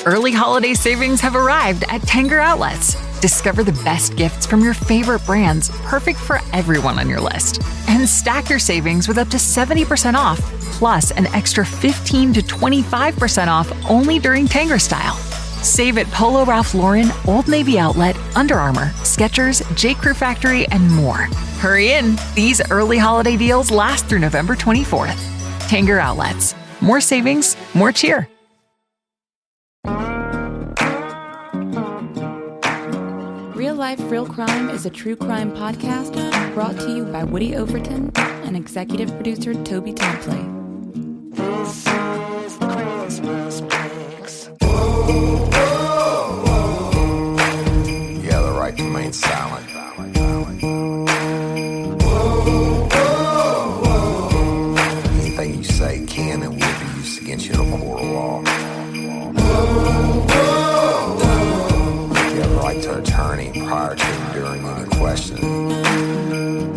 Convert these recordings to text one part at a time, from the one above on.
Early holiday savings have arrived at Tanger Outlets. Discover the best gifts from your favorite brands, perfect for everyone on your list. And stack your savings with up to 70% off, plus an extra 15 to 25% off only during Tanger Style. Save at Polo Ralph Lauren, Old Navy Outlet, Under Armour, Skechers, J. Crew Factory, and more. Hurry in. These early holiday deals last through November 24th. Tanger Outlets. More savings, more cheer. Real Life, Real Crime is a true crime podcast brought to you by Woody Overton and executive producer Toby Tomplay. This is the Christmas mix. You have the right to remain silent. Anything you say can and will be used against you in a court of law. You have the right to an attorney prior to and during any questioning. You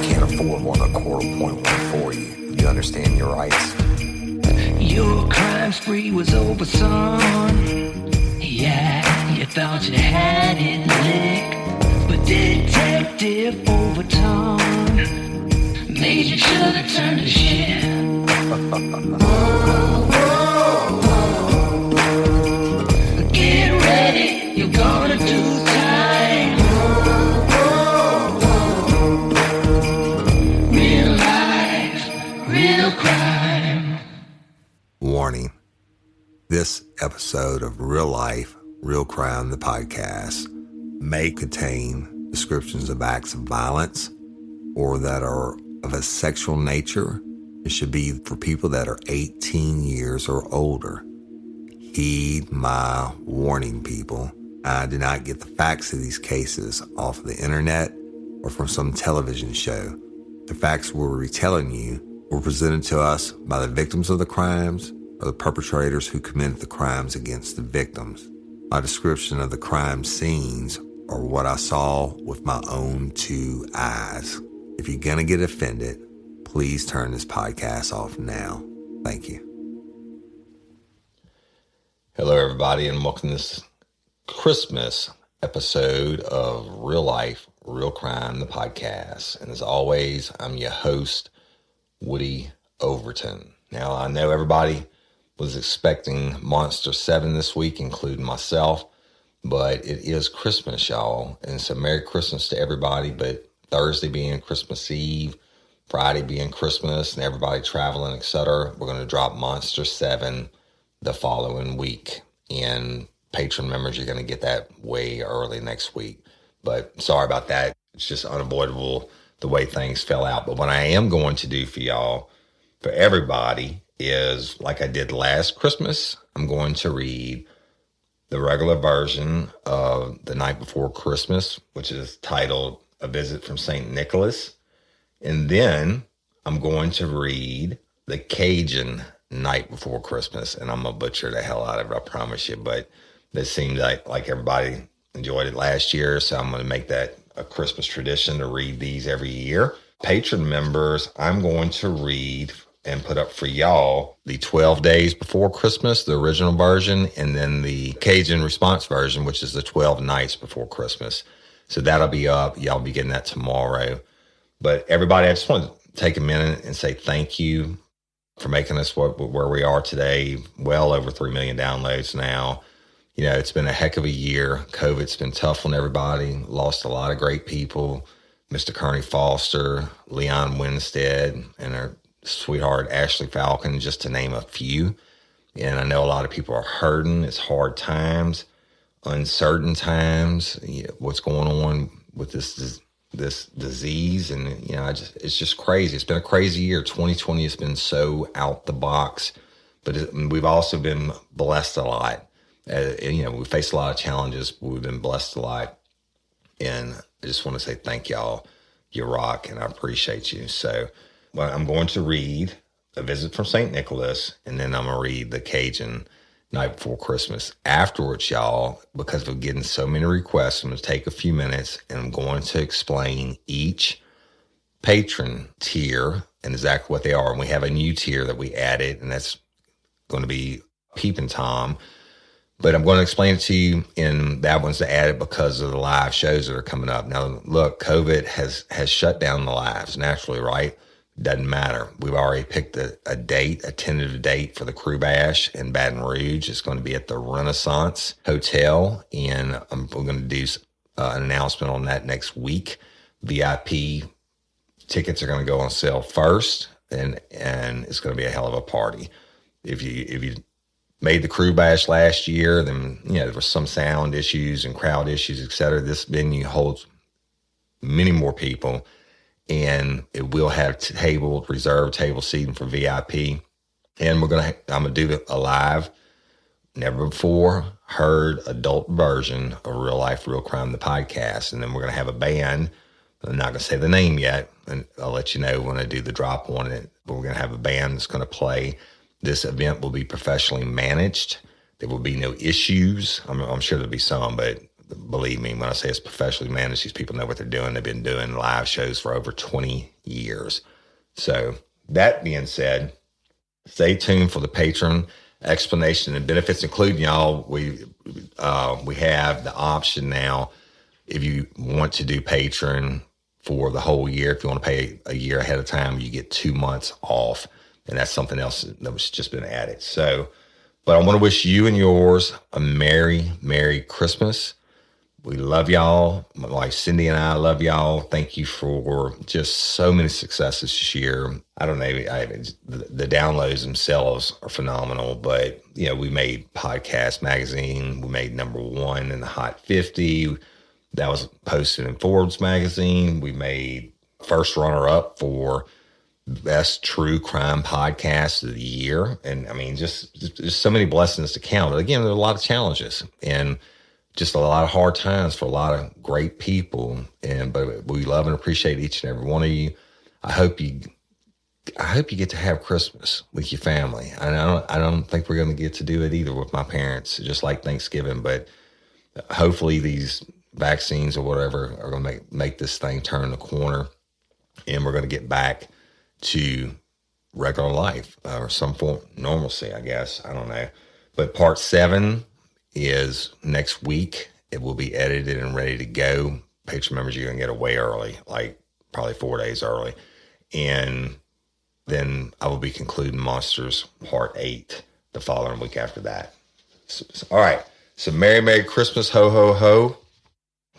can't afford one a court will appoint one for you. You understand your rights? Your crime spree was over, son. Yeah, you thought you had it licked, but Detective Overton made you should have turned to shit. Get ready, you're gonna do time. Real life, real crime. Warning. This episode of Real Life, Real Crime, the podcast, may contain descriptions of acts of violence or that are of a sexual nature. It should be for people that are 18 years or older. Heed my warning, people. I did not get the facts of these cases off of the internet or from some television show. The facts we're retelling you were presented to us by the victims of the crimes or the perpetrators who committed the crimes against the victims. My description of the crime scenes are what I saw with my own two eyes. If you're gonna get offended, please turn this podcast off now. Thank you. Hello, everybody, and welcome to this Christmas episode of Real Life, Real Crime, the podcast. And as always, I'm your host, Woody Overton. Now, I know everybody was expecting Monster 7 this week, including myself, but it is Christmas, y'all. And so Merry Christmas to everybody, but Thursday being Christmas Eve, Friday being Christmas, and everybody traveling, etc., we're going to drop Monster 7 the following week. And patron members, you're going to get that way early next week. But sorry about that. It's just unavoidable the way things fell out. But what I am going to do for y'all, for everybody, is like I did last Christmas, I'm going to read the regular version of The Night Before Christmas, which is titled A Visit from St. Nicholas. And then I'm going to read the Cajun Night Before Christmas. And I'm going to butcher the hell out of it, I promise you. But it seemed like everybody enjoyed it last year, so I'm going to make that a Christmas tradition to read these every year. Patron members, I'm going to read and put up for y'all the 12 Days Before Christmas, the original version, and then the Cajun response version, which is the 12 Nights Before Christmas. So that'll be up. Y'all be getting that tomorrow. But everybody, I just want to take a minute and say thank you for making us where we are today. Well over 3 million downloads now. You know, it's been a heck of a year. COVID's been tough on everybody. Lost a lot of great people. Mr. Kearney Foster, Leon Winstead, and our sweetheart Ashley Falcon, just to name a few. And I know a lot of people are hurting. It's hard times, uncertain times. You know, what's going on with this disease, and you know, it's just crazy. It's been a crazy year. 2020 has been so out the box, but we've also been blessed a lot. You know, we faced a lot of challenges, but we've been blessed a lot. And I just want to say thank y'all. You rock, and I appreciate you. So, well, I'm going to read A Visit from St. Nicholas, and then I'm going to read the Cajun Night Before Christmas. Afterwards, y'all, because we're getting so many requests, I'm going to take a few minutes, and I'm going to explain each patron tier and exactly what they are. And we have a new tier that we added, and that's going to be Peeping Tom. But I'm going to explain it to you, and that one's added because of the live shows that are coming up. Now, look, COVID has shut down the lives naturally, right? Doesn't matter. We've already picked a date, a tentative date for the Crew Bash in Baton Rouge. It's going to be at the Renaissance Hotel, and we're going to do an announcement on that next week. VIP tickets are going to go on sale first, and it's going to be a hell of a party. If you made the Crew Bash last year, then there was some sound issues and crowd issues, etc. This venue holds many more people, and it will have reserved table seating for VIP. And I'm gonna do a live, never before heard adult version of Real Life, Real Crime, the podcast. And then we're gonna have a band. I'm not gonna say the name yet, and I'll let you know when I do the drop on it. But we're gonna have a band that's gonna play. This event will be professionally managed. There will be no issues. I'm sure there'll be some, but believe me, when I say it's professionally managed, these people know what they're doing. They've been doing live shows for over 20 years. So that being said, stay tuned for the patron explanation and benefits, including y'all. We have the option now, if you want to do patron for the whole year, if you want to pay a year ahead of time, you get 2 months off. And that's something else that was just been added. So, but I want to wish you and yours a Merry, Merry Christmas. We love y'all. Like Cindy and I love y'all. Thank you for just so many successes this year. I don't know. The downloads themselves are phenomenal, but we made Podcast Magazine. We made #1 in the Hot 50. That was posted in Forbes Magazine. We made first runner-up for best true crime podcast of the year. And I mean, just so many blessings to count. But again, there are a lot of challenges and just a lot of hard times for a lot of great people. But we love and appreciate each and every one of you. I hope you get to have Christmas with your family. And I don't think we're going to get to do it either with my parents, just like Thanksgiving. But hopefully these vaccines or whatever are going to make this thing turn the corner, and we're going to get back to regular life or some form of normalcy, I guess. I don't know. But part 7 is next week. It will be edited and ready to go. Patron members, you're going to get away early, like probably 4 days early. And then I will be concluding Monsters part 8 the following week after that. So, all right. So Merry, Merry Christmas, ho, ho, ho.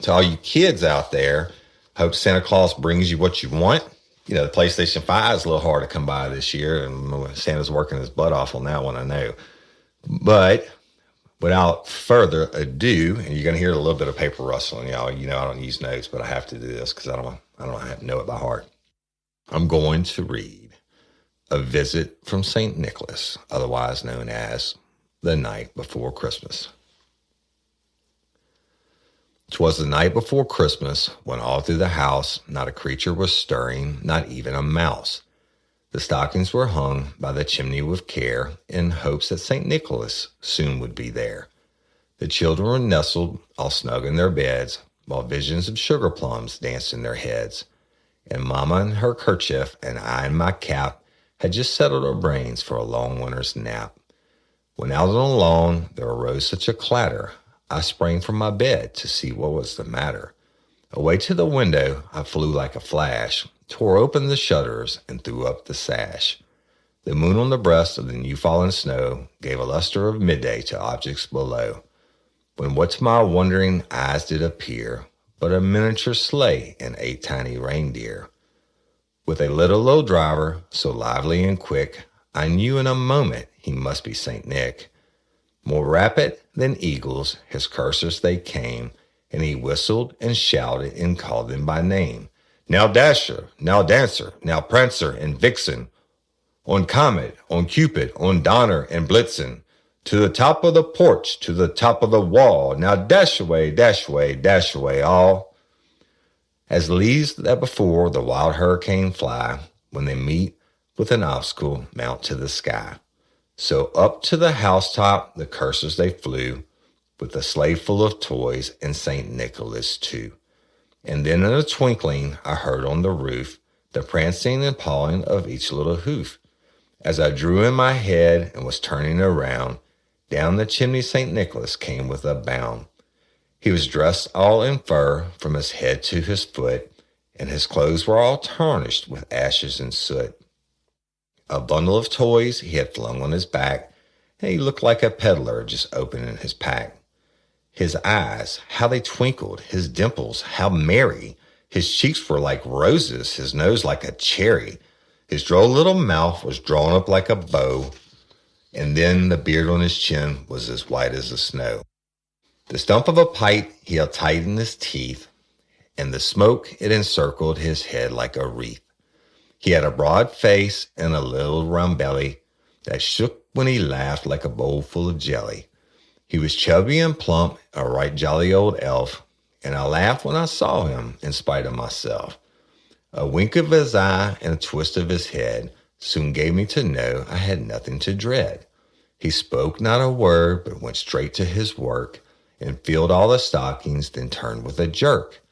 To all you kids out there, hope Santa Claus brings you what you want. The PlayStation 5 is a little hard to come by this year, and Santa's working his butt off on that one, I know. But without further ado, and you're going to hear a little bit of paper rustling, y'all. I don't use notes, but I have to do this because I don't know it by heart. I'm going to read A Visit from St. Nicholas, otherwise known as The Night Before Christmas. 'Twas the night before Christmas, when all through the house not a creature was stirring, not even a mouse. The stockings were hung by the chimney with care, in hopes that St. Nicholas soon would be there. The children were nestled all snug in their beds, while visions of sugar plums danced in their heads. And Mama in her kerchief and I in my cap had just settled our brains for a long winter's nap. When out on the lawn there arose such a clatter, I sprang from my bed to see what was the matter. Away to the window I flew like a flash, tore open the shutters, and threw up the sash. The moon on the breast of the new-fallen snow gave a luster of midday to objects below, when what to my wondering eyes did appear but a miniature sleigh and 8 tiny reindeer. With a little old driver, so lively and quick, I knew in a moment he must be St. Nick. More rapid than eagles, his coursers they came, and he whistled and shouted and called them by name. Now Dasher, now Dancer, now Prancer and Vixen, on Comet, on Cupid, on Donner and Blitzen, to the top of the porch, to the top of the wall, now dash away all. As leaves that before the wild hurricane fly, when they meet with an obstacle mount to the sky. So up to the housetop the coursers they flew, with a sleigh full of toys and St. Nicholas too. And then in a twinkling I heard on the roof the prancing and pawing of each little hoof. As I drew in my head and was turning around, down the chimney St. Nicholas came with a bound. He was dressed all in fur from his head to his foot, and his clothes were all tarnished with ashes and soot. A bundle of toys he had flung on his back, and he looked like a peddler just opening his pack. His eyes, how they twinkled, his dimples, how merry. His cheeks were like roses, his nose like a cherry. His droll little mouth was drawn up like a bow, and then the beard on his chin was as white as the snow. The stump of a pipe he held tight in his teeth, and the smoke it encircled his head like a wreath. He had a broad face and a little round belly that shook when he laughed like a bowl full of jelly. He was chubby and plump, a right jolly old elf, and I laughed when I saw him in spite of myself. A wink of his eye and a twist of his head soon gave me to know I had nothing to dread. He spoke not a word, but went straight to his work and filled all the stockings, then turned with a jerk,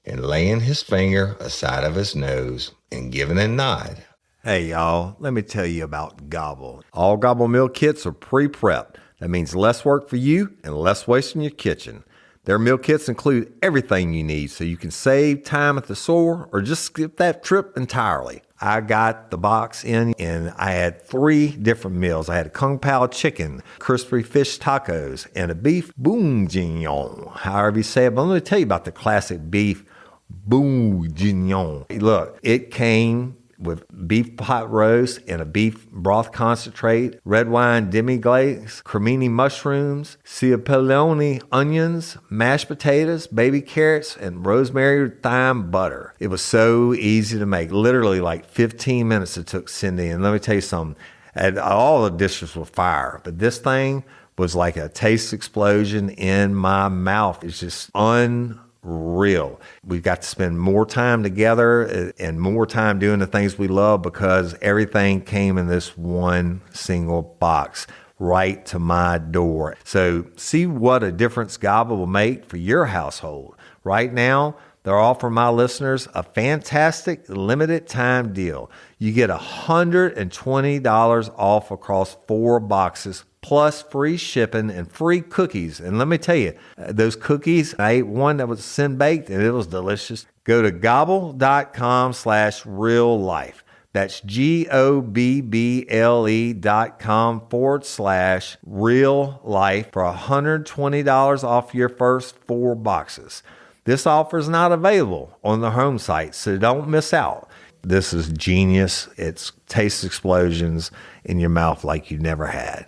and laying his finger aside of his nose and giving a nod. Hey y'all, let me tell you about Gobble. All Gobble meal kits are pre-prepped. That means less work for you and less waste in your kitchen. Their meal kits include everything you need so you can save time at the store or just skip that trip entirely. I got the box in and I had 3 different meals. I had a Kung Pao chicken, crispy fish tacos, and a beef bourguignon, however you say it. But let me tell you about the classic beef bourguignon. Look, it came with beef pot roast and a beef broth concentrate, red wine demi-glace, cremini mushrooms, cipollone onions, mashed potatoes, baby carrots, and rosemary thyme butter. It was so easy to make. Literally like 15 minutes it took Cindy. And let me tell you something, and all the dishes were fire, but this thing was like a taste explosion in my mouth. It's just unreal. We've got to spend more time together and more time doing the things we love because everything came in this one single box right to my door. So see what a difference Gobble will make for your household. Right now, they're offering my listeners a fantastic limited time deal. You get $120 off across 4 boxes plus free shipping and free cookies. And let me tell you, those cookies, I ate one that was sin-baked and it was delicious. Go to gobble.com/reallife. That's GOBBLE.com/real-life for $120 off your first 4 boxes. This offer is not available on the home site, so don't miss out. This is genius. It's taste explosions in your mouth like you never had.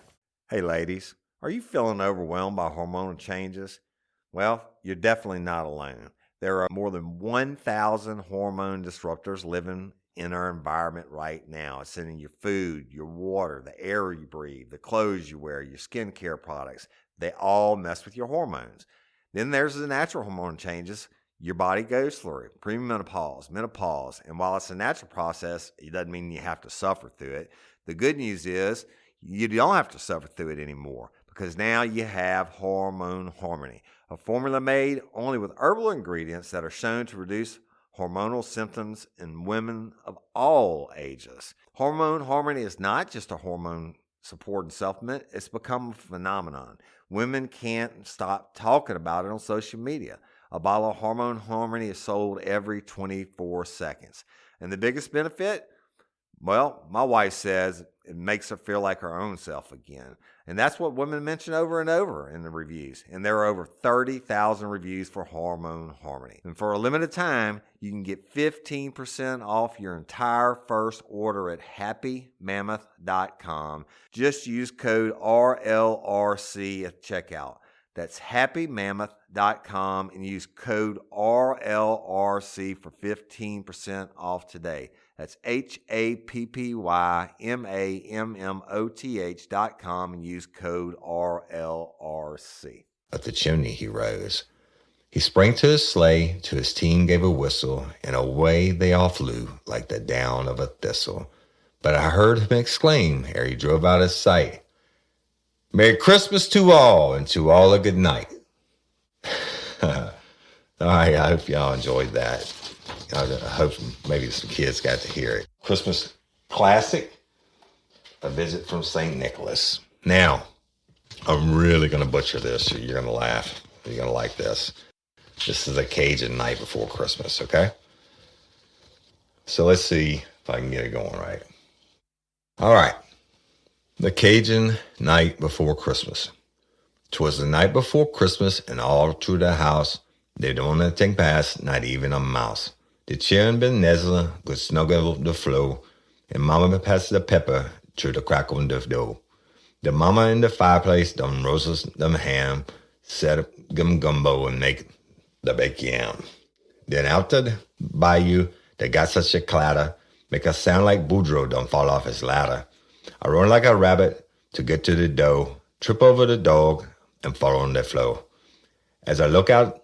Hey ladies, are you feeling overwhelmed by hormonal changes? Well, you're definitely not alone. There are more than 1,000 hormone disruptors living in our environment right now. It's in your food, your water, the air you breathe, the clothes you wear, your skincare products. They all mess with your hormones. Then there's the natural hormone changes your body goes through, premenopause, menopause. And while it's a natural process, it doesn't mean you have to suffer through it. The good news is you don't have to suffer through it anymore because now you have Hormone Harmony, a formula made only with herbal ingredients that are shown to reduce hormonal symptoms in women of all ages. Hormone Harmony is not just a hormone supporting supplement, it's become a phenomenon. Women can't stop talking about it on social media. A bottle of Hormone Harmony is sold every 24 seconds. And the biggest benefit? Well, my wife says it makes her feel like her own self again. And that's what women mention over and over in the reviews. And there are over 30,000 reviews for Hormone Harmony. And for a limited time, you can get 15% off your entire first order at happymammoth.com. Just use code RLRC at checkout. That's happymammoth.com and use code RLRC for 15% off today. That's happymammoth.com and use code RLRC. Up the chimney he rose. He sprang to his sleigh, to his team gave a whistle, and away they all flew like the down of a thistle. But I heard him exclaim ere he drove out of sight, "Merry Christmas to all, and to all a good night." All right, I hope y'all enjoyed that. I hope maybe some kids got to hear it. Christmas classic. A Visit from St. Nicholas. Now, I'm really going to butcher this. You're going to laugh. You're going to like this. This is a Cajun night before Christmas, okay? So let's see if I can get it going right. All right. The Cajun night before Christmas. 'Twas the night before Christmas, and all through the house, they don't let thing pass, not even a mouse. The children been nuzzling, good snuggle the floor, and Mama passed the pepper to the crack on the dough. The mama in the fireplace done roast them ham, set up gumbo and make the baked yam. Then out the bayou, they got such a clatter, make a sound like Boudreaux done fall off his ladder. I run like a rabbit to get to the dough, trip over the dog, and fall on the floor. As I look out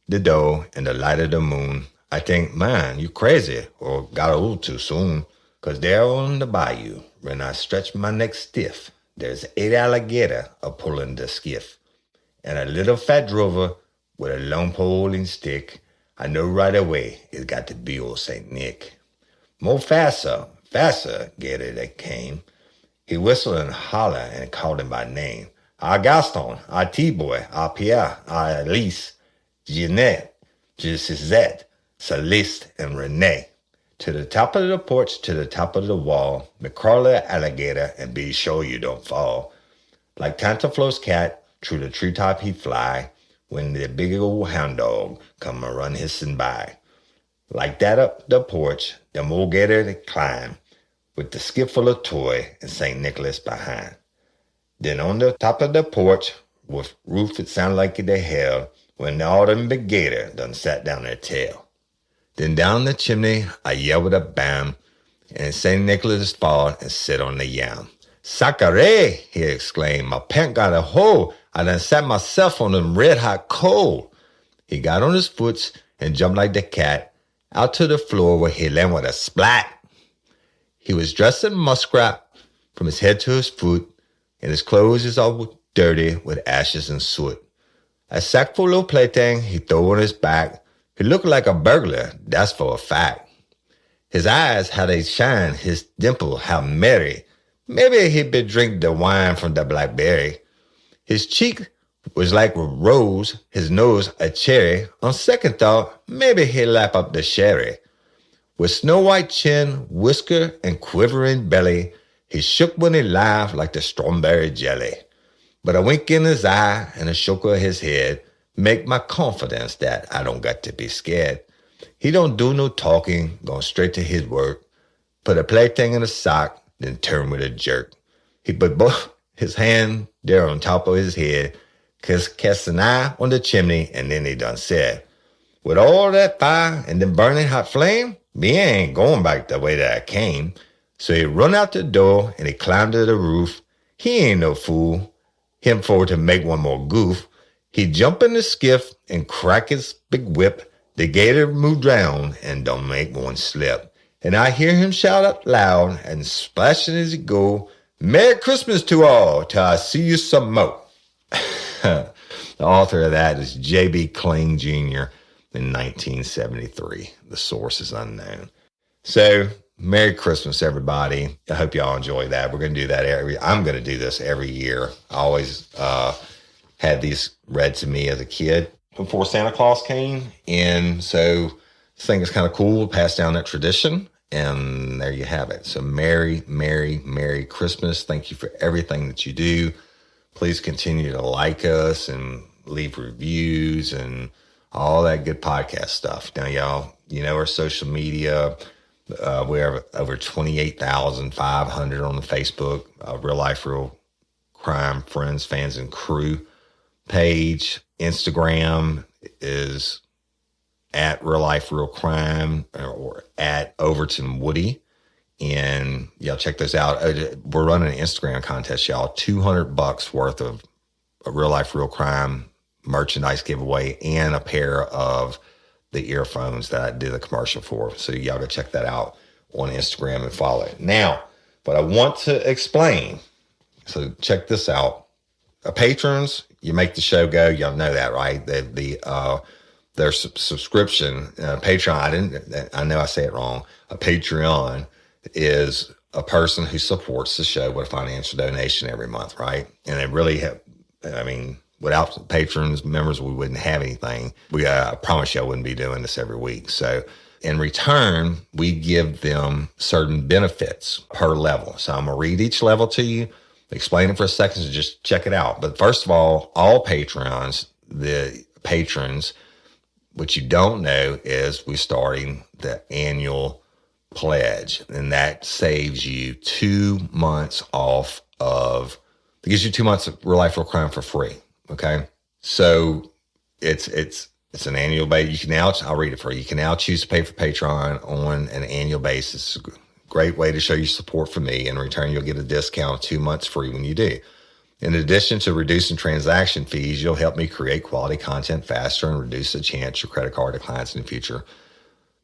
the door in the light of the moon, I think, man, you crazy, or got old too soon. 'Cause there on the bayou, when I stretch my neck stiff, there's 8 alligator a-pulling the skiff. And a little fat drover with a long pole and stick. I know right away it's got to be old St. Nick. More faster, Gator that came. He whistled and hollered and called him by name. Our Gaston, our T-Boy, our Pierre, our Elise, Jeanette, Gisette, Celeste, and Renee. To the top of the porch, to the top of the wall, McCarley alligator, and be sure you don't fall. Like Tantaflo's cat, through the treetop he'd fly, when the big old hound dog come a run hissing by. Like that up the porch, the old gator to climb, with the skip full of toy and St. Nicholas behind. Then on the top of the porch, with roof it sound like the hell, when the autumn big gator done sat down their tail. Then down the chimney, I yelled with a bam, and St. Nicholas fall and sit on the yam. Sacre, he exclaimed, my pant got a hole. I done sat myself on them red-hot coal. He got on his foots and jumped like the cat, out to the floor where he landed with a splat. He was dressed in muskrat from his head to his foot, and his clothes is all dirty with ashes and soot. A sack full of plaything he threw on his back. He looked like a burglar, that's for a fact. His eyes, how they shine, his dimple, how merry. Maybe he'd been drink the wine from the blackberry. His cheek was like a rose, his nose a cherry. On second thought, maybe he'd lap up the sherry. With snow-white chin, whisker, and quivering belly, he shook when he laughed like the strawberry jelly. But a wink in his eye and a shake of his head make my confidence that I don't got to be scared. He don't do no talking, going straight to his work. Put a plaything in a sock, then turn with a jerk. He put both his hand there on top of his head, cast an eye on the chimney, and then he done said, with all that fire and the burning hot flame, me ain't going back the way that I came. So he run out the door and he climbed to the roof. He ain't no fool. Him for to make one more goof. He jump in the skiff and crack his big whip. The gator moved round and don't make one slip. And I hear him shout out loud and splashing as he go, Merry Christmas to all, till I see you some more. The author of that is J.B. Kling Jr. in 1973. The source is unknown. So, Merry Christmas, everybody. I hope y'all enjoy that. We're going to do that I'm going to do this every year. I always had these read to me as a kid before Santa Claus came. And so this thing is kind of cool to pass down that tradition. And there you have it. So Merry, Merry, Merry Christmas. Thank you for everything that you do. Please continue to like us and leave reviews and all that good podcast stuff. Now, y'all, you know, our social media, we have over 28,500 on the Facebook, Real Life, Real Crime, Friends, Fans, and Crew page. Instagram is at Real Life, Real Crime, or at Overton Woody. And y'all check those out. We're running an Instagram contest, y'all. $200 worth of Real Life, Real Crime merchandise giveaway and a pair of the earphones that I did a commercial for. So y'all go check that out on Instagram and follow it. Now, what I want to explain, so check this out. Patrons, you make the show go. Y'all know that, right? Their subscription, Patreon, I know I say it wrong. A Patreon is a person who supports the show with a financial donation every month, right? And it really without patrons, members, we wouldn't have anything. I promise you I wouldn't be doing this every week. So in return, we give them certain benefits per level. So I'm going to read each level to you, explain it for a second, so just check it out. But first of all patrons, what you don't know is we're starting the annual pledge, and that saves you 2 months it gives you 2 months of Real Life Real Crime for free. Okay. So it's an annual base. I'll read it for you. You can now choose to pay for Patreon on an annual basis. It's a great way to show your support for me. In return, you'll get a discount of 2 months free when you do. In addition to reducing transaction fees, you'll help me create quality content faster and reduce the chance your credit card declines in the future.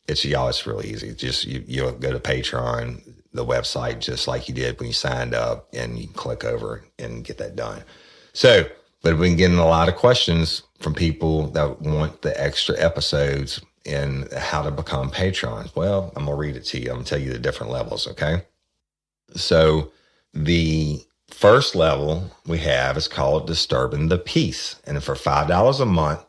It's really easy. Just you go to Patreon, the website, just like you did when you signed up, and you can click over and get that done. So, but we've been getting a lot of questions from people that want the extra episodes and how to become patrons. Well, I'm going to read it to you. I'm going to tell you the different levels, okay? So the first level we have is called Disturbing the Peace. And for $5 a month,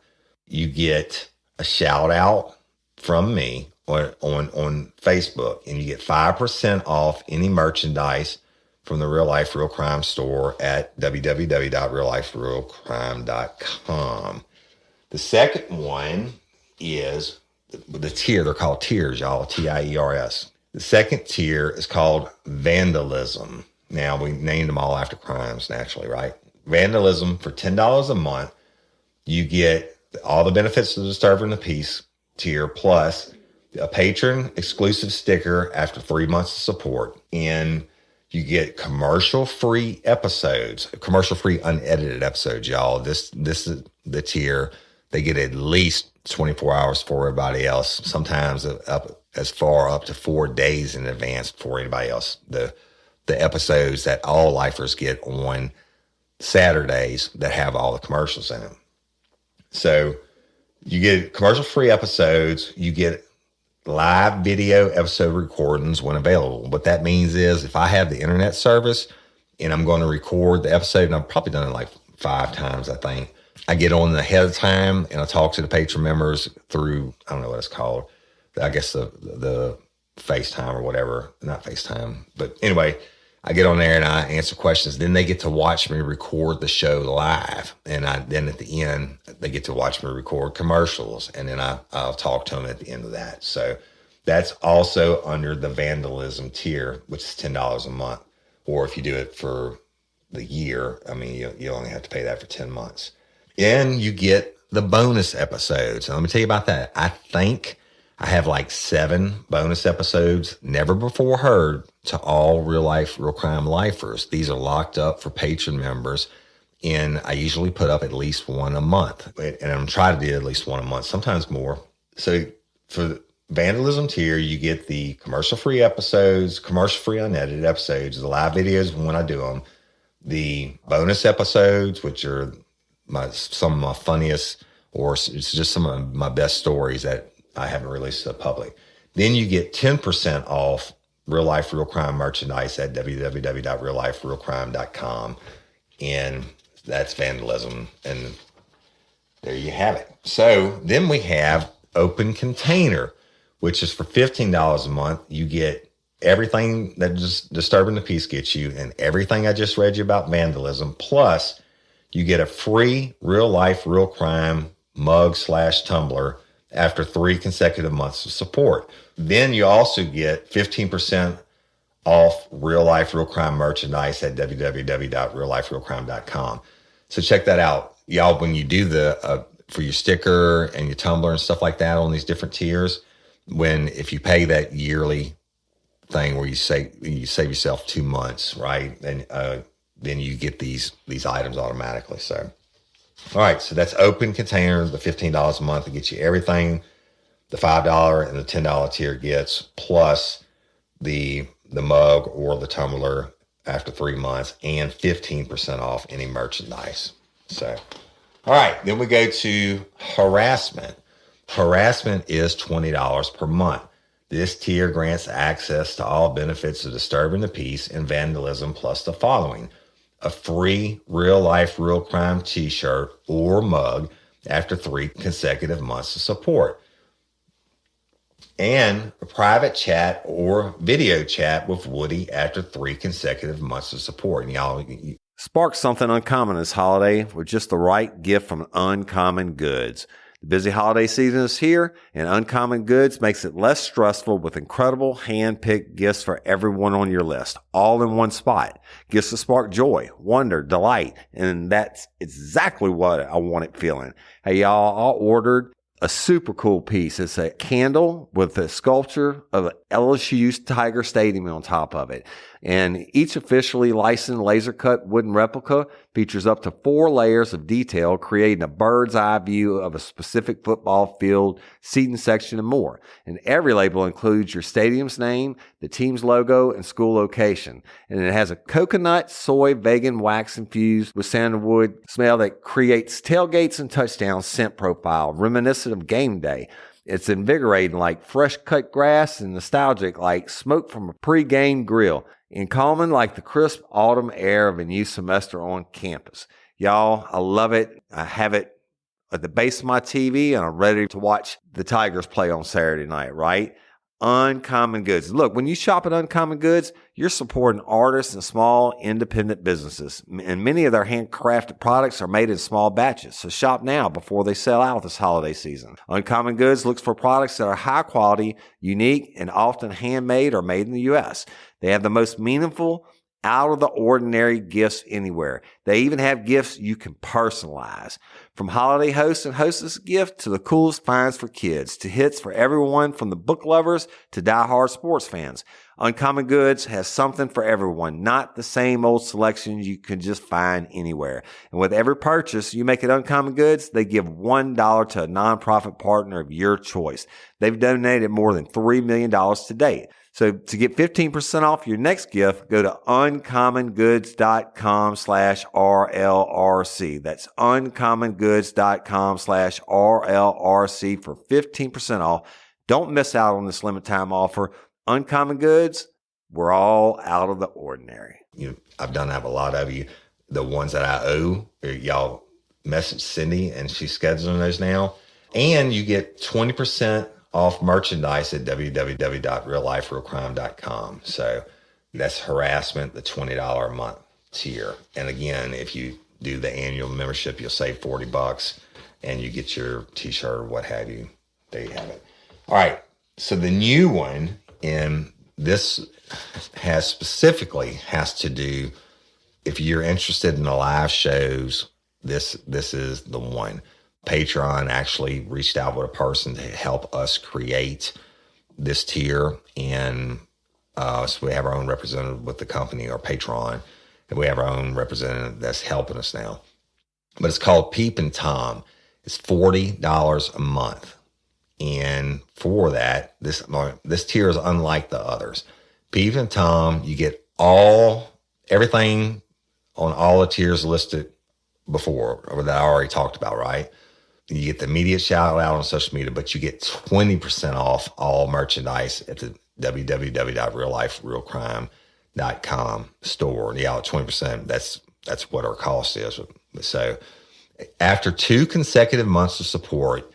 you get a shout out from me on Facebook, and you get 5% off any merchandise from the Real Life Real Crime store at www.realliferealcrime.com. The second one is the tier. They're called tiers, y'all, TIERS. The second tier is called Vandalism. Now, we named them all after crimes, naturally, right? Vandalism, for $10 a month, you get all the benefits of the Disturbing the Peace tier, plus a patron exclusive sticker after 3 months of support. And you get commercial-free episodes, commercial-free unedited episodes, y'all. This is the tier. They get at least 24 hours for everybody else, sometimes up to 4 days in advance before anybody else. The episodes that all lifers get on Saturdays that have all the commercials in them. So you get commercial-free episodes. You get live video episode recordings when available. What that means is if I have the internet service and I'm going to record the episode, and I've probably done it like 5 times, I think, I get on ahead of time and I talk to the patron members through, I don't know what it's called, I guess the FaceTime or whatever. Not FaceTime, but anyway, I get on there and I answer questions. Then they get to watch me record the show live. And then at the end, they get to watch me record commercials. And then I'll talk to them at the end of that. So that's also under the Vandalism tier, which is $10 a month. Or if you do it for the year, you only have to pay that for 10 months. And you get the bonus episodes. And let me tell you about that. I think I have like 7 bonus episodes never before heard to all Real Life Real Crime lifers. These are locked up for patron members, and I usually put up at least one a month. And I'm trying to do at least one a month, sometimes more. So for the Vandalism tier, you get the commercial-free episodes, commercial-free unedited episodes, the live videos when I do them, the bonus episodes, which are some of my funniest, or it's just some of my best stories that I haven't released to the public. Then you get 10% off Real Life Real Crime merchandise at www.realliferealcrime.com. And that's Vandalism. And there you have it. So then we have Open Container, which is for $15 a month. You get everything that Disturbing the Peace gets you and everything I just read you about Vandalism. Plus, you get a free Real Life Real Crime mug/tumbler after 3 consecutive months of support. Then you also get 15% off Real Life Real Crime merchandise at www.realliferealcrime.com. So check that out. Y'all, when you do for your sticker and your tumbler and stuff like that on these different tiers, if you pay that yearly thing where you save yourself 2 months, right? And then you get these items automatically. So all right, so that's Open Container, the $15 a month to get you everything the $5 and the $10 tier gets, plus the mug or the tumbler after 3 months, and 15% off any merchandise. So, all right, then we go to harassment. Harassment is $20 per month. This tier grants access to all benefits of disturbing the peace and vandalism, plus the following: a free real life, real crime t-shirt or mug after 3 consecutive months of support, and a private chat or video chat with Woody after 3 consecutive months of support. And y'all, spark something uncommon this holiday with just the right gift from Uncommon Goods. The busy holiday season is here, and Uncommon Goods makes it less stressful with incredible hand-picked gifts for everyone on your list, all in one spot. Gifts to spark joy, wonder, delight, and that's exactly what I wanted feeling. Hey, y'all, I ordered a super cool piece. It's a candle with a sculpture of LSU's Tiger Stadium on top of it. And each officially licensed laser cut wooden replica features up to 4 layers of detail, creating a bird's eye view of a specific football field, seating section, and more. And every label includes your stadium's name, the team's logo, and school location. And it has a coconut, soy, vegan wax infused with sandalwood smell that creates tailgates and touchdowns scent profile, reminiscent of game day. It's invigorating like fresh cut grass and nostalgic like smoke from a pre-game grill, and calming like the crisp autumn air of a new semester on campus. Y'all, I love it. I have it at the base of my TV, and I'm ready to watch the Tigers play on Saturday night, right? Uncommon Goods. Look, when you shop at Uncommon Goods, you're supporting artists and small independent businesses. And many of their handcrafted products are made in small batches. So shop now before they sell out this holiday season. Uncommon Goods looks for products that are high quality, unique, and often handmade or made in the U.S. They have the most meaningful, out of the ordinary gifts anywhere. They even have gifts you can personalize. From holiday hosts and hostess gift to the coolest finds for kids, to hits for everyone from the book lovers to diehard sports fans. Uncommon Goods has something for everyone, not the same old selections you can just find anywhere. And with every purchase you make at Uncommon Goods, they give $1 to a nonprofit partner of your choice. They've donated more than $3 million to date. So to get 15% off your next gift, go to uncommongoods.com/RLRC. That's uncommongoods.com/RLRC for 15% off. Don't miss out on this limited time offer. Uncommon Goods, we're all out of the ordinary. I've done that with a lot of you. The ones that I owe, y'all message Cindy and she's scheduling those now. And you get 20% off merchandise at www.realliferealcrime.com. So that's harassment, the $20 a month tier. And again, if you do the annual membership, you'll save $40 and you get your t-shirt or what have you. There you have it. All right. So the new one, and this has to do, if you're interested in the live shows, this is the one. Patreon actually reached out with a person to help us create this tier. And so we have our own representative with the company, or Patreon, and we have our own representative that's helping us now. But it's called Peeping Tom. It's $40 a month. And for that, this tier is unlike the others. Peeping Tom, you get everything on all the tiers listed before, or that I already talked about, right? You get the immediate shout out on social media, but you get 20% off all merchandise at the www.realliferealcrime.com store. Yeah, 20%. That's what our cost is. So after 2 consecutive months of support,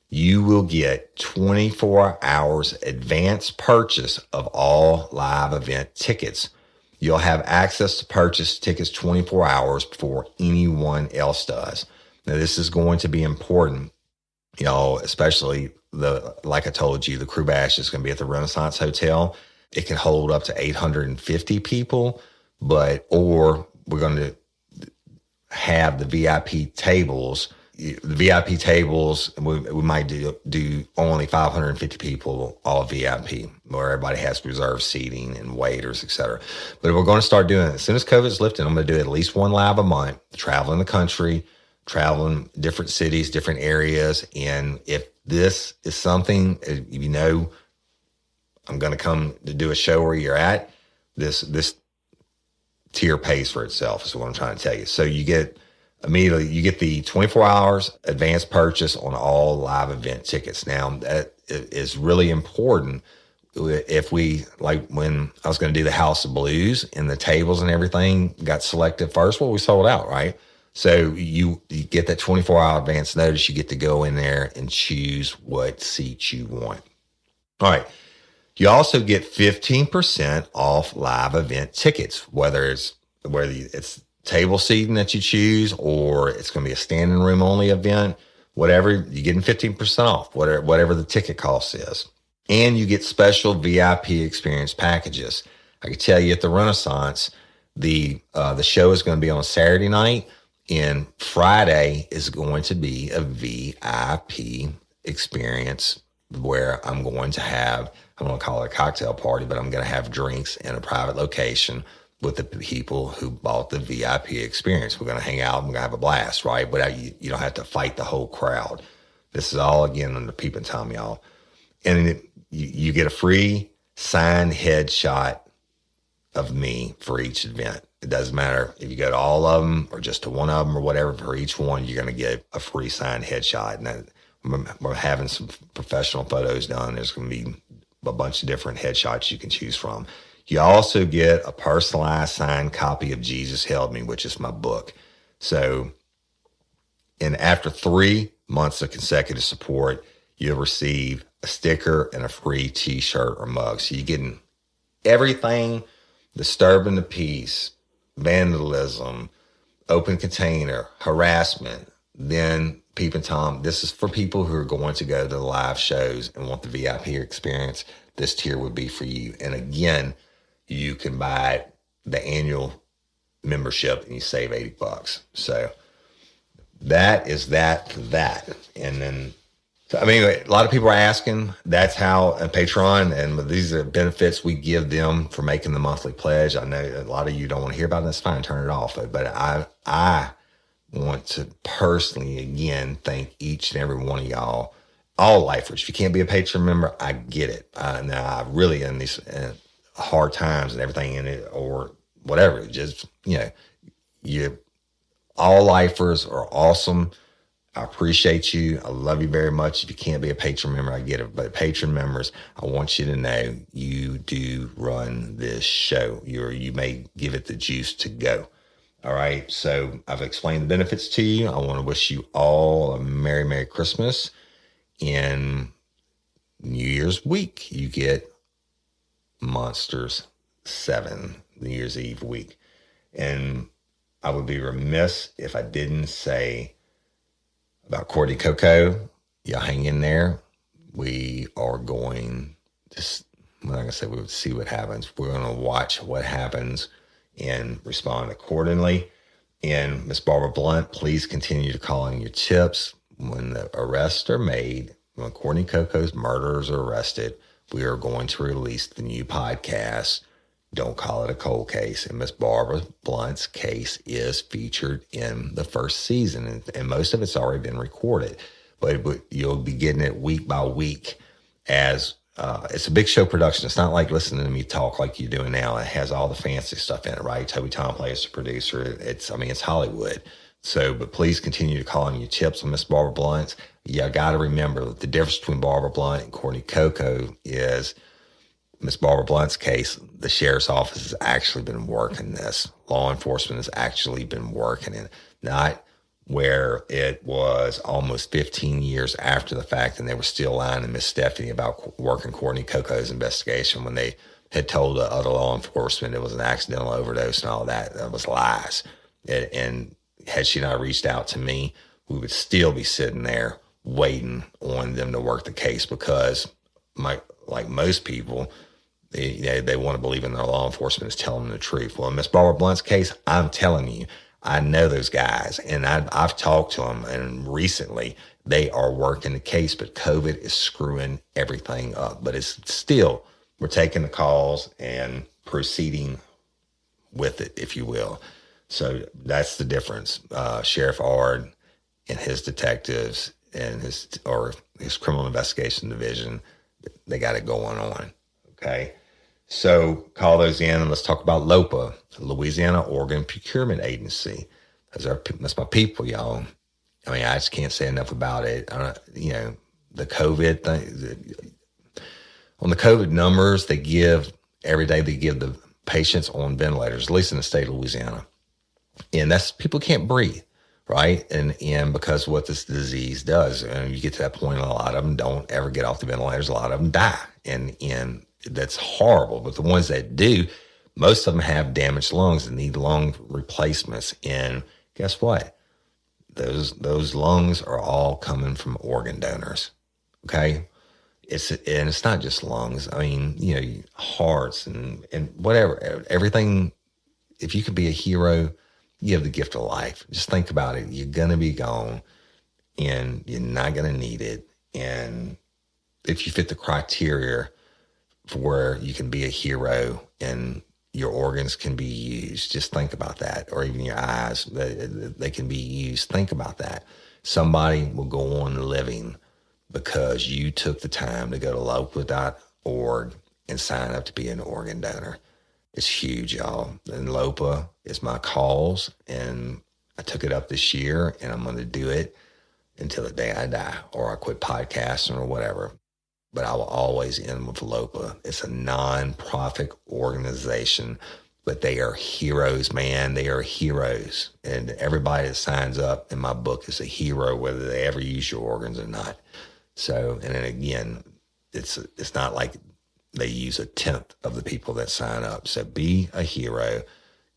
you will get 24 hours advance purchase of all live event tickets. You'll have access to purchase tickets 24 hours before anyone else does. Now, this is going to be important, especially like I told you, the Crew Bash is going to be at the Renaissance Hotel. It can hold up to 850 people, or we're going to have the VIP tables. The VIP tables, we might do only 550 people, all VIP, where everybody has reserved seating and waiters, et cetera. But we're going to start doing it. As soon as COVID's lifted, I'm going to do at least one live a month, traveling the country, traveling different cities, different areas. And if this is something, I'm going to come to do a show where you're at, this tier pays for itself, is what I'm trying to tell you. So you get the 24 hours advance purchase on all live event tickets. Now, that is really important if we, like when I was going to do the House of Blues and the tables and everything got selected first, well, we sold out, right? So you get that 24-hour advance notice. You get to go in there and choose what seats you want. All right. You also get 15% off live event tickets, whether it's table seating that you choose or it's going to be a standing room only event, whatever, you're getting 15% off, whatever the ticket cost is. And you get special VIP experience packages. I can tell you at the Renaissance, the show is going to be on Saturday night, and Friday is going to be a VIP experience where I'm going to call it a cocktail party, but I'm going to have drinks in a private location with the people who bought the VIP experience. We're going to hang out and we're going to have a blast, right? But you don't have to fight the whole crowd. This is all, again, under Peeping Tom, y'all. And you get a free signed headshot of me for each event. It doesn't matter if you go to all of them or just to one of them or whatever. For each one, you're going to get a free signed headshot. And we're having some professional photos done. There's going to be a bunch of different headshots you can choose from. You also get a personalized signed copy of Jesus Held Me, which is my book. So, and after 3 months of consecutive support, you'll receive a sticker and a free t-shirt or mug. So you're getting everything: disturbing the peace, vandalism, open container, harassment. Then Peeping Tom, this is for people who are going to go to the live shows and want the VIP experience. This tier would be for you. And again, you can buy the annual membership and you save $80. So that is that. And then, so, I mean, a lot of people are asking, that's how a Patreon, and these are benefits we give them for making the monthly pledge. I know a lot of you don't want to hear about it. That's fine. Turn it off. But I want to personally, again, thank each and every one of y'all, all lifers. If you can't be a Patreon member, I get it. Now, I really, in these hard times and everything in it or whatever, just, all lifers are awesome. I appreciate you. I love you very much. If you can't be a Patreon member, I get it. But Patreon members, I want you to know you do run this show. You may give it the juice to go. All right. So I've explained the benefits to you. I want to wish you all a Merry, Merry Christmas. In New Year's week, you get Monsters 7, New Year's Eve week. And I would be remiss if I didn't say about Courtney Coco. Y'all hang in there. We are going to, like I said, we'll see what happens. We're going to watch what happens and respond accordingly. And Miss Barbara Blunt, please continue to call in your tips. When the arrests are made, when Courtney Coco's murderers are arrested, we are going to release the new podcast, Don't Call It a Cold Case. And Miss Barbara Blunt's case is featured in the first season, and most of it's already been recorded. But you'll be getting it week by week as it's a big show production. It's not like listening to me talk like you're doing now. It has all the fancy stuff in it, right? Toby Tom plays the producer. It's Hollywood. So, but please continue to call in your tips on Miss Barbara Blunt. You got to remember that the difference between Barbara Blunt and Courtney Coco is Miss Barbara Blunt's case, the sheriff's office has actually been working this. Law enforcement has actually been working it. Not where it was almost 15 years after the fact and they were still lying to Miss Stephanie about working Courtney Coco's investigation when they had told the other law enforcement it was an accidental overdose and all that. That was lies. And had she not reached out to me, we would still be sitting there waiting on them to work the case because, like most people, they want to believe in their law enforcement is telling them the truth. Well, in Miss Barbara Blunt's case, I'm telling you, I know those guys, and I've talked to them, and recently they are working the case, but COVID is screwing everything up. But it's still, we're taking the calls and proceeding with it, if you will. So that's the difference. Sheriff Ard and his detectives and his criminal investigation division, they got it going on. Okay. So call those in and let's talk about LOPA, Louisiana Organ Procurement Agency. That's my people, y'all. I mean, I just can't say enough about it. The COVID thing. On the COVID numbers, every day they give the patients on ventilators, at least in the state of Louisiana. And that's people can't breathe, right? And because what this disease does, and you get to that point, a lot of them don't ever get off the ventilators. A lot of them die. And that's horrible. But the ones that do, most of them have damaged lungs and need lung replacements. And guess what? Those lungs are all coming from organ donors. Okay. It's not just lungs. I mean, hearts and whatever, everything. If you could be a hero, you have the gift of life. Just think about it. You're going to be gone and you're not going to need it. And if you fit the criteria for where you can be a hero and your organs can be used, just think about that. Or even your eyes, they can be used. Think about that. Somebody will go on living because you took the time to go to lopa.org and sign up to be an organ donor. It's huge, y'all. And LOPA is my cause, and I took it up this year, and I'm going to do it until the day I die, or I quit podcasting or whatever. But I will always end with LOPA. It's a non-profit organization, but they are heroes, man. They are heroes. And everybody that signs up in my book is a hero, whether they ever use your organs or not. So, and then again, it's not like they use 1/10 of the people that sign up. So be a hero.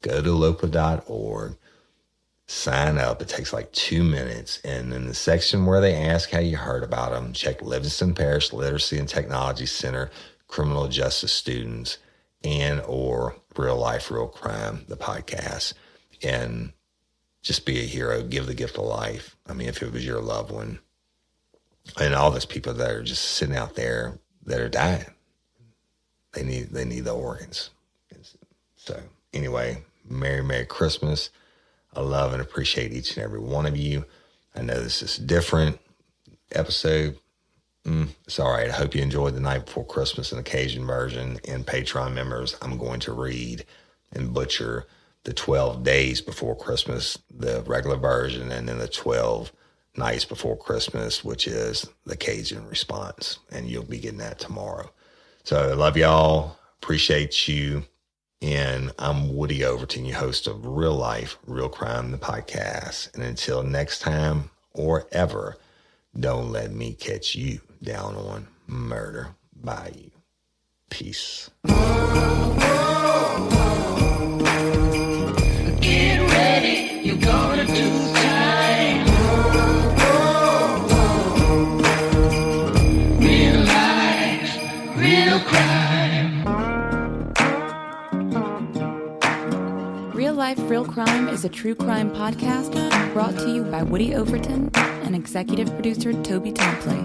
Go to lopa.org. Sign up. It takes like 2 minutes. And in the section where they ask how you heard about them, check Livingston Parish Literacy and Technology Center, criminal justice students, and or Real Life, Real Crime, the podcast. And just be a hero. Give the gift of life. I mean, if it was your loved one. And all those people that are just sitting out there that are dying. They need the organs. So anyway, Merry Christmas. I love and appreciate each and every one of you. I know this is a different episode. It's all right. I hope you enjoyed the Night Before Christmas and Occasion version. And Patreon members, I'm going to read and butcher the 12 days before Christmas, the regular version, and then the 12 nights before Christmas, which is the Cajun response. And you'll be getting that tomorrow. So I love y'all. Appreciate you. And I'm Woody Overton, your host of Real Life, Real Crime, the podcast. And until next time or ever, don't let me catch you down on Murder by You. Peace. Get ready, you're gonna do time. Real life, real crime. Real Life, Real Crime is a true crime podcast brought to you by Woody Overton and executive producer Toby Tomplay.